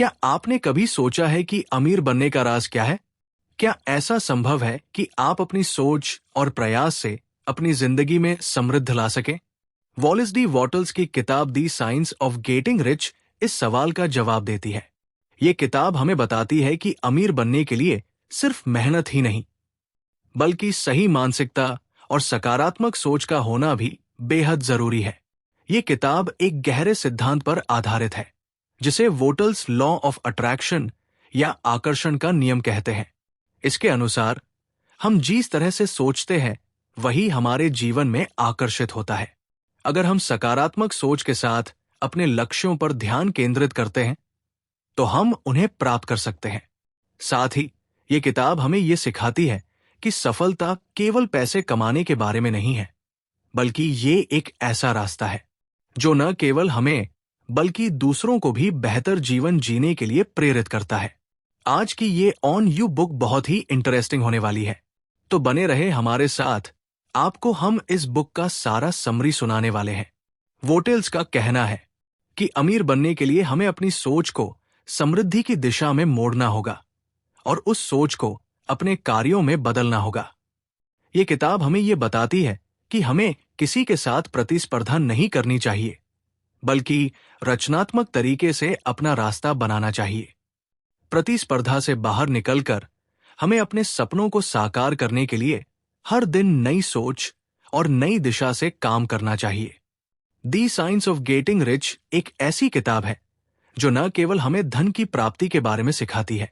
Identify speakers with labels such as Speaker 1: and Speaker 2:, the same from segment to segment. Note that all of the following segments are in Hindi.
Speaker 1: क्या आपने कभी सोचा है कि अमीर बनने का राज क्या है? क्या ऐसा संभव है कि आप अपनी सोच और प्रयास से अपनी जिंदगी में समृद्ध ला सकें? वॉलेस डी वॉटल्स की किताब दी साइंस ऑफ गेटिंग रिच इस सवाल का जवाब देती है। ये किताब हमें बताती है कि अमीर बनने के लिए सिर्फ मेहनत ही नहीं, बल्कि सही मानसिकता और सकारात्मक सोच का होना भी बेहद जरूरी है। ये किताब एक गहरे सिद्धांत पर आधारित है, जिसे वोटल्स लॉ ऑफ अट्रैक्शन या आकर्षण का नियम कहते हैं। इसके अनुसार हम जिस तरह से सोचते हैं वही हमारे जीवन में आकर्षित होता है। अगर हम सकारात्मक सोच के साथ अपने लक्ष्यों पर ध्यान केंद्रित करते हैं तो हम उन्हें प्राप्त कर सकते हैं। साथ ही ये किताब हमें ये सिखाती है कि सफलता केवल पैसे कमाने के बारे में नहीं है, बल्कि ये एक ऐसा रास्ता है जो न केवल हमें बल्कि दूसरों को भी बेहतर जीवन जीने के लिए प्रेरित करता है। आज की ये ऑन यू बुक बहुत ही इंटरेस्टिंग होने वाली है, तो बने रहे हमारे साथ। आपको हम इस बुक का सारा समरी सुनाने वाले हैं। वोटेल्स का कहना है कि अमीर बनने के लिए हमें अपनी सोच को समृद्धि की दिशा में मोड़ना होगा और उस सोच को अपने कार्यों में बदलना होगा। ये किताब हमें ये बताती है कि हमें किसी के साथ प्रतिस्पर्धा नहीं करनी चाहिए, बल्कि रचनात्मक तरीके से अपना रास्ता बनाना चाहिए। प्रतिस्पर्धा से बाहर निकलकर हमें अपने सपनों को साकार करने के लिए हर दिन नई सोच और नई दिशा से काम करना चाहिए। दी साइंस ऑफ गेटिंग रिच एक ऐसी किताब है जो न केवल हमें धन की प्राप्ति के बारे में सिखाती है,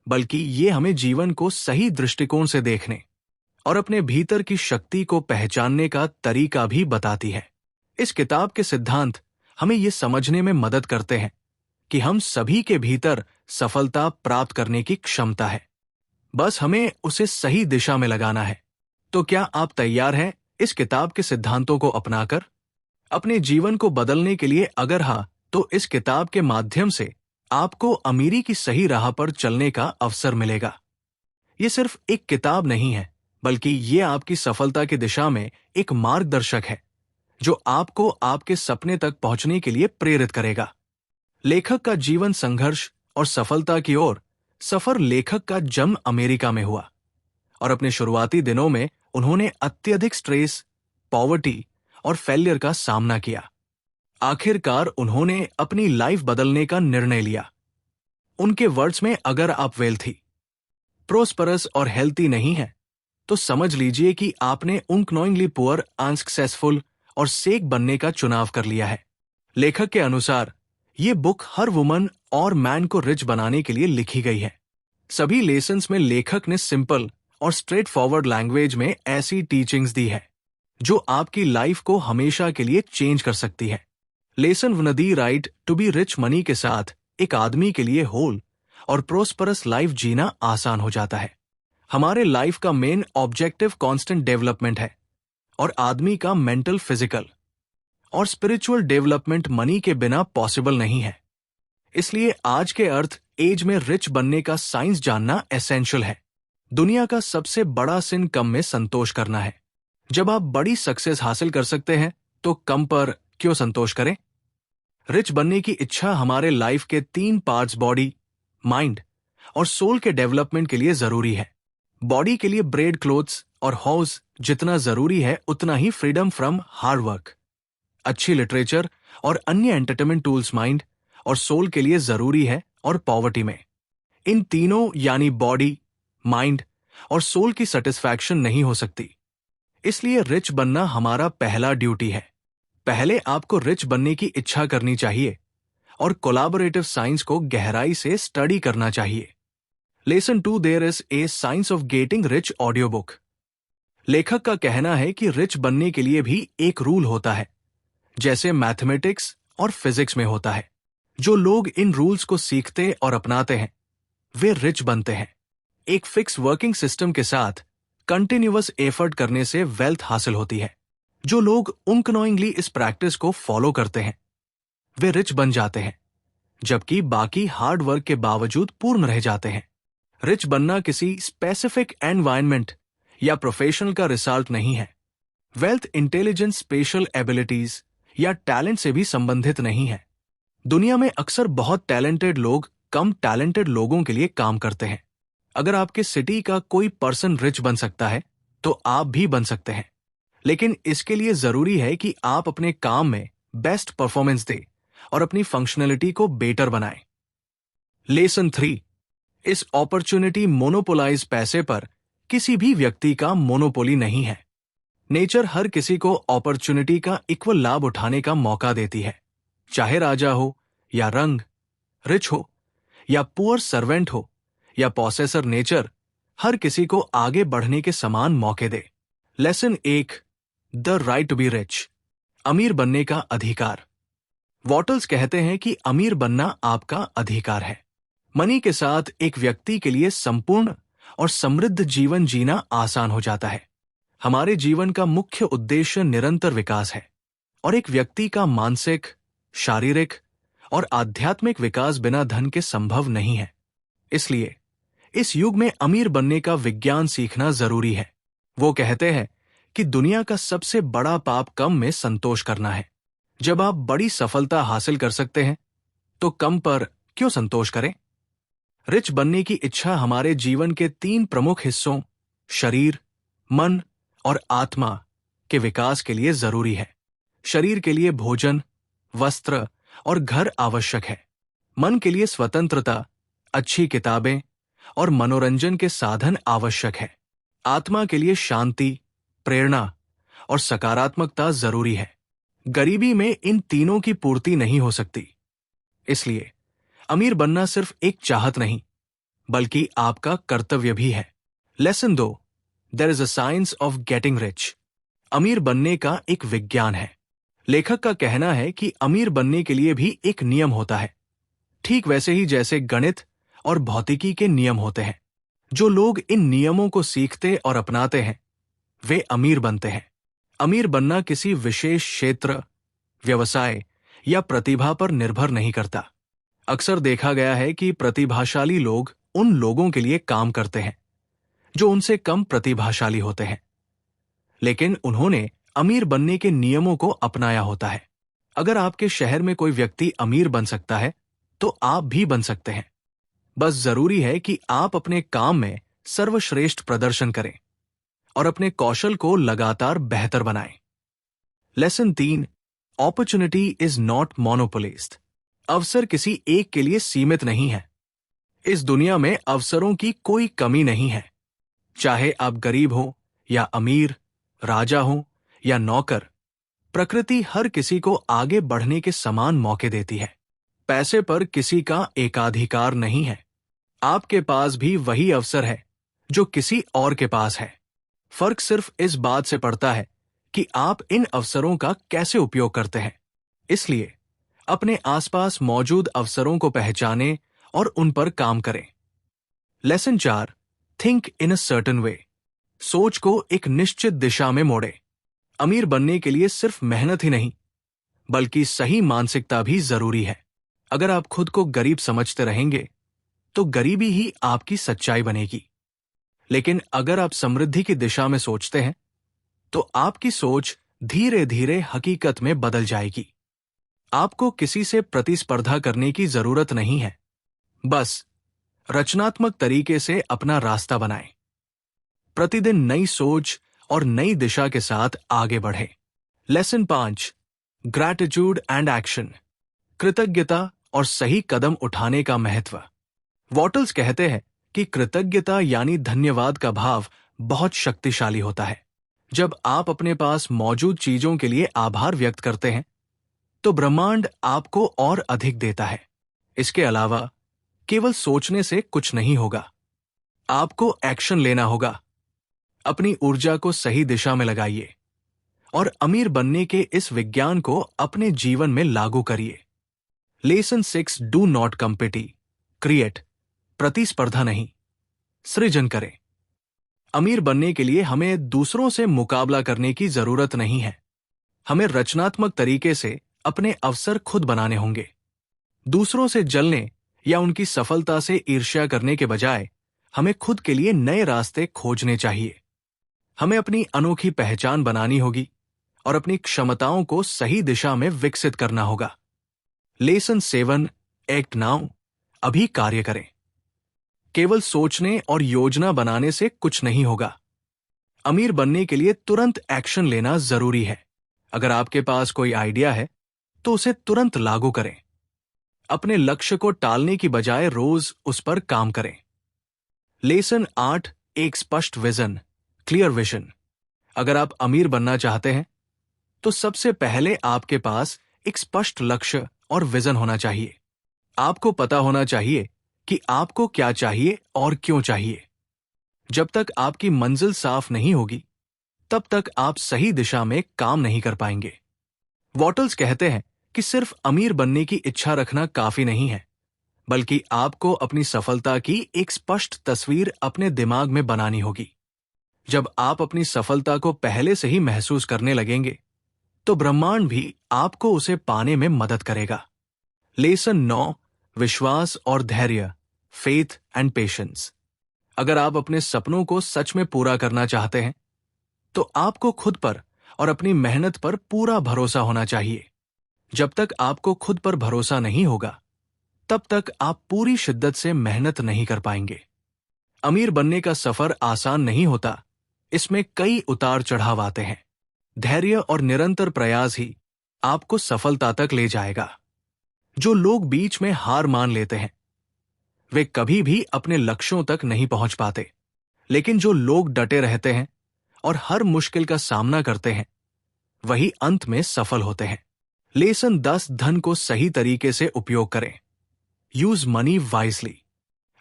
Speaker 1: बल्कि ये हमें जीवन को सही दृष्टिकोण से देखने और अपने भीतर की शक्ति को पहचानने का तरीका भी बताती है। इस किताब के सिद्धांत हमें ये समझने में मदद करते हैं कि हम सभी के भीतर सफलता प्राप्त करने की क्षमता है, बस हमें उसे सही दिशा में लगाना है। तो क्या आप तैयार हैं इस किताब के सिद्धांतों को अपनाकर अपने जीवन को बदलने के लिए? अगर हाँ, तो इस किताब के माध्यम से आपको अमीरी की सही राह पर चलने का अवसर मिलेगा। ये सिर्फ एक किताब नहीं है, बल्कि ये आपकी सफलता की दिशा में एक मार्गदर्शक है जो आपको आपके सपने तक पहुंचने के लिए प्रेरित करेगा। लेखक का जीवन संघर्ष और सफलता की ओर सफर। लेखक का जन्म अमेरिका में हुआ और अपने शुरुआती दिनों में उन्होंने अत्यधिक स्ट्रेस, पॉवर्टी और फेलियर का सामना किया। आखिरकार उन्होंने अपनी लाइफ बदलने का निर्णय लिया। उनके वर्ड्स में, अगर आप वेल्थी, प्रोस्परस और हेल्थी नहीं है तो समझ लीजिए कि आपने उनक्नोइंगली पुअर, अनसक्सेसफुल और सेक बनने का चुनाव कर लिया है। लेखक के अनुसार ये बुक हर वुमन और मैन को रिच बनाने के लिए लिखी गई है। सभी लेसन्स में लेखक ने सिंपल और स्ट्रेट फॉरवर्ड लैंग्वेज में ऐसी टीचिंग्स दी है जो आपकी लाइफ को हमेशा के लिए चेंज कर सकती है। Lesson one the right to be rich money के साथ एक आदमी के लिए होल और प्रोस्परस लाइफ जीना आसान हो जाता है। हमारे लाइफ का मेन ऑब्जेक्टिव कांस्टेंट डेवलपमेंट है और आदमी का मेंटल, फिजिकल और स्पिरिचुअल डेवलपमेंट मनी के बिना पॉसिबल नहीं है। इसलिए आज के अर्थ एज में रिच बनने का साइंस जानना एसेंशियल है। दुनिया का सबसे बड़ा सिन कम में संतोष करना है। जब आप बड़ी सक्सेस हासिल कर सकते हैं तो कम पर क्यों संतोष करें? रिच बनने की इच्छा हमारे लाइफ के 3 पार्ट्स, बॉडी, माइंड और सोल के डेवलपमेंट के लिए जरूरी है। बॉडी के लिए ब्रेड, क्लोथ्स और हाउस जितना जरूरी है, उतना ही फ्रीडम फ्रॉम हार्ड वर्क, अच्छी लिटरेचर और अन्य एंटरटेनमेंट टूल्स माइंड और सोल के लिए जरूरी है। और पॉवर्टी में इन तीनों यानी बॉडी, माइंड और सोल की सेटिस्फैक्शन नहीं हो सकती। इसलिए रिच बनना हमारा पहला ड्यूटी है। पहले आपको रिच बनने की इच्छा करनी चाहिए और कोलैबोरेटिव साइंस को गहराई से स्टडी करना चाहिए। Lesson 2, there is a science of getting rich audio book. लेखक का कहना है कि रिच बनने के लिए भी एक रूल होता है, जैसे मैथमेटिक्स और फिजिक्स में होता है। जो लोग इन रूल्स को सीखते और अपनाते हैं वे रिच बनते हैं। एक फिक्स वर्किंग सिस्टम के साथ कंटिन्यूअस एफर्ट करने से वेल्थ हासिल होती है। जो लोग उनकनोइंगली इस प्रैक्टिस को फॉलो करते हैं वे रिच बन जाते हैं, जबकि बाकी हार्ड वर्क के बावजूद पूर्ण रह जाते हैं। रिच बनना किसी स्पेसिफिक एनवायरनमेंट या प्रोफेशनल का रिजल्ट नहीं है। वेल्थ इंटेलिजेंस, स्पेशल एबिलिटीज या टैलेंट से भी संबंधित नहीं है। दुनिया में अक्सर बहुत टैलेंटेड लोग कम टैलेंटेड लोगों के लिए काम करते हैं। अगर आपके सिटी का कोई पर्सन रिच बन सकता है तो आप भी बन सकते हैं, लेकिन इसके लिए जरूरी है कि आप अपने काम में बेस्ट परफॉर्मेंस दें और अपनी फंक्शनलिटी को बेटर बनाएं। लेसन 3, इस अपॉर्चुनिटी मोनोपोलाइज पैसे पर किसी भी व्यक्ति का मोनोपोली नहीं है। नेचर हर किसी को अपॉर्चुनिटी का इक्वल लाभ उठाने का मौका देती है, चाहे राजा हो या रंग, रिच हो या पुअर सर्वेंट हो या पॉसेसर, नेचर हर किसी को आगे बढ़ने के समान मौके दे। Lesson 1, the right to be rich, अमीर बनने का अधिकार। वॉटल्स कहते हैं कि अमीर बनना आपका अधिकार है। मनी के साथ एक व्यक्ति के लिए संपूर्ण और समृद्ध जीवन जीना आसान हो जाता है। हमारे जीवन का मुख्य उद्देश्य निरंतर विकास है और एक व्यक्ति का मानसिक, शारीरिक और आध्यात्मिक विकास बिना धन के संभव नहीं है। इसलिए इस युग में अमीर बनने का विज्ञान सीखना जरूरी है। वो कहते हैं कि दुनिया का सबसे बड़ा पाप कम में संतोष करना है। जब आप बड़ी सफलता हासिल कर सकते हैं तो कम पर क्यों संतोष करें? रिच बनने की इच्छा हमारे जीवन के 3 प्रमुख हिस्सों, शरीर, मन और आत्मा के विकास के लिए जरूरी है। शरीर के लिए भोजन, वस्त्र और घर आवश्यक है। मन के लिए स्वतंत्रता, अच्छी किताबें और मनोरंजन के साधन आवश्यक है। आत्मा के लिए शांति, प्रेरणा और सकारात्मकता जरूरी है। गरीबी में इन तीनों की पूर्ति नहीं हो सकती। इसलिए अमीर बनना सिर्फ एक चाहत नहीं, बल्कि आपका कर्तव्य भी है। Lesson 2, there is a science of getting rich, अमीर बनने का एक विज्ञान है। लेखक का कहना है कि अमीर बनने के लिए भी एक नियम होता है, ठीक वैसे ही जैसे गणित और भौतिकी के नियम होते हैं। जो लोग इन नियमों को सीखते और अपनाते हैं वे अमीर बनते हैं। अमीर बनना किसी विशेष क्षेत्र, व्यवसाय या प्रतिभा पर निर्भर नहीं करता। अक्सर देखा गया है कि प्रतिभाशाली लोग उन लोगों के लिए काम करते हैं जो उनसे कम प्रतिभाशाली होते हैं, लेकिन उन्होंने अमीर बनने के नियमों को अपनाया होता है। अगर आपके शहर में कोई व्यक्ति अमीर बन सकता है तो आप भी बन सकते हैं। बस जरूरी है कि आप अपने काम में सर्वश्रेष्ठ प्रदर्शन करें और अपने कौशल को लगातार बेहतर बनाएं। लेसन 3, अपॉर्चुनिटी इज नॉट मोनोपोलिज्ड, अवसर किसी एक के लिए सीमित नहीं है। इस दुनिया में अवसरों की कोई कमी नहीं है। चाहे आप गरीब हो या अमीर, राजा हो या नौकर, प्रकृति हर किसी को आगे बढ़ने के समान मौके देती है। पैसे पर किसी का एकाधिकार नहीं है। आपके पास भी वही अवसर है जो किसी और के पास है। फर्क सिर्फ इस बात से पड़ता है कि आप इन अवसरों का कैसे उपयोग करते हैं। इसलिए अपने आसपास मौजूद अवसरों को पहचानें और उन पर काम करें। Lesson 4, think in a certain way, सोच को एक निश्चित दिशा में मोड़े। अमीर बनने के लिए सिर्फ मेहनत ही नहीं, बल्कि सही मानसिकता भी जरूरी है। अगर आप खुद को गरीब समझते रहेंगे तो गरीबी ही आपकी सच्चाई बनेगी। लेकिन अगर आप समृद्धि की दिशा में सोचते हैं तो आपकी सोच धीरे धीरे हकीकत में बदल जाएगी। आपको किसी से प्रतिस्पर्धा करने की जरूरत नहीं है, बस रचनात्मक तरीके से अपना रास्ता बनाएं। प्रतिदिन नई सोच और नई दिशा के साथ आगे बढ़ें। लेसन 5, ग्रैटिट्यूड एंड एक्शन, कृतज्ञता और सही कदम उठाने का महत्व। वॉटल्स कहते हैं कि कृतज्ञता यानी धन्यवाद का भाव बहुत शक्तिशाली होता है। जब आप अपने पास मौजूद चीजों के लिए आभार व्यक्त करते हैं तो ब्रह्मांड आपको और अधिक देता है। इसके अलावा केवल सोचने से कुछ नहीं होगा, आपको एक्शन लेना होगा। अपनी ऊर्जा को सही दिशा में लगाइए और अमीर बनने के इस विज्ञान को अपने जीवन में लागू करिए। Lesson 6, do not compete, create, प्रतिस्पर्धा नहीं, सृजन करें। अमीर बनने के लिए हमें दूसरों से मुकाबला करने की जरूरत नहीं है। हमें रचनात्मक तरीके से अपने अवसर खुद बनाने होंगे। दूसरों से जलने या उनकी सफलता से ईर्ष्या करने के बजाय हमें खुद के लिए नए रास्ते खोजने चाहिए। हमें अपनी अनोखी पहचान बनानी होगी और अपनी क्षमताओं को सही दिशा में विकसित करना होगा। लेसन 7, एक्ट नाउ, अभी कार्य करें। केवल सोचने और योजना बनाने से कुछ नहीं होगा। अमीर बनने के लिए तुरंत एक्शन लेना जरूरी है। अगर आपके पास कोई आइडिया है तो उसे तुरंत लागू करें। अपने लक्ष्य को टालने की बजाय रोज उस पर काम करें। लेसन 8, एक स्पष्ट विजन, क्लियर विजन। अगर आप अमीर बनना चाहते हैं तो सबसे पहले आपके पास एक स्पष्ट लक्ष्य और विजन होना चाहिए। आपको पता होना चाहिए कि आपको क्या चाहिए और क्यों चाहिए। जब तक आपकी मंजिल साफ नहीं होगी तब तक आप सही दिशा में काम नहीं कर पाएंगे। वॉटल्स कहते हैं कि सिर्फ अमीर बनने की इच्छा रखना काफी नहीं है, बल्कि आपको अपनी सफलता की एक स्पष्ट तस्वीर अपने दिमाग में बनानी होगी। जब आप अपनी सफलता को पहले से ही महसूस करने लगेंगे तो ब्रह्मांड भी आपको उसे पाने में मदद करेगा। लेसन 9, विश्वास और धैर्य, फेथ एंड पेशेंस। अगर आप अपने सपनों को सच में पूरा करना चाहते हैं तो आपको खुद पर और अपनी मेहनत पर पूरा भरोसा होना चाहिए। जब तक आपको खुद पर भरोसा नहीं होगा तब तक आप पूरी शिद्दत से मेहनत नहीं कर पाएंगे। अमीर बनने का सफर आसान नहीं होता, इसमें कई उतार चढ़ाव आते हैं। धैर्य और निरंतर प्रयास ही आपको सफलता तक ले जाएगा। जो लोग बीच में हार मान लेते हैं वे कभी भी अपने लक्ष्यों तक नहीं पहुंच पाते, लेकिन जो लोग डटे रहते हैं और हर मुश्किल का सामना करते हैं वही अंत में सफल होते हैं। लेसन 10, धन को सही तरीके से उपयोग करें, यूज मनी वाइजली।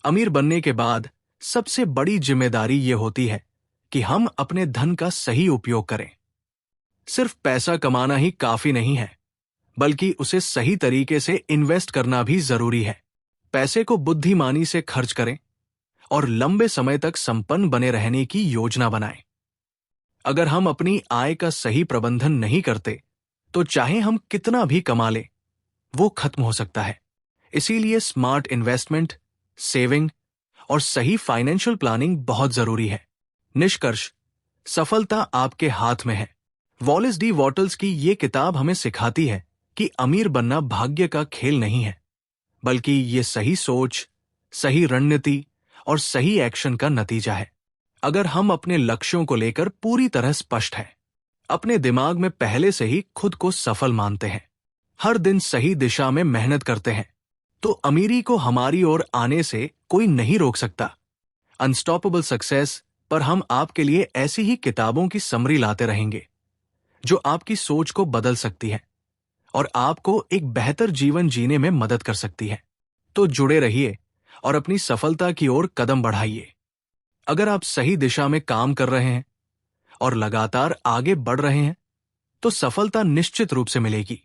Speaker 1: अमीर बनने के बाद सबसे बड़ी जिम्मेदारी यह होती है कि हम अपने धन का सही उपयोग करें। सिर्फ पैसा कमाना ही काफी नहीं है, बल्कि उसे सही तरीके से इन्वेस्ट करना भी जरूरी है। पैसे को बुद्धिमानी से खर्च करें और लंबे समय तक संपन्न बने रहने की योजना बनाएं। अगर हम अपनी आय का सही प्रबंधन नहीं करते तो चाहे हम कितना भी कमा लें वो खत्म हो सकता है। इसीलिए स्मार्ट इन्वेस्टमेंट, सेविंग और सही फाइनेंशियल प्लानिंग बहुत जरूरी है। निष्कर्ष, सफलता आपके हाथ में है। वॉलेस डी वॉटल्स की ये किताब हमें सिखाती है कि अमीर बनना भाग्य का खेल नहीं है, बल्कि ये सही सोच, सही रणनीति और सही एक्शन का नतीजा है। अगर हम अपने लक्ष्यों को लेकर पूरी तरह स्पष्ट हैं, अपने दिमाग में पहले से ही खुद को सफल मानते हैं, हर दिन सही दिशा में मेहनत करते हैं, तो अमीरी को हमारी ओर आने से कोई नहीं रोक सकता। अनस्टॉपेबल सक्सेस पर हम आपके लिए ऐसी ही किताबों की समरी लाते रहेंगे जो आपकी सोच को बदल सकती है और आपको एक बेहतर जीवन जीने में मदद कर सकती है। तो जुड़े रहिए और अपनी सफलता की ओर कदम बढ़ाइए। अगर आप सही दिशा में काम कर रहे हैं और लगातार आगे बढ़ रहे हैं तो सफलता निश्चित रूप से मिलेगी।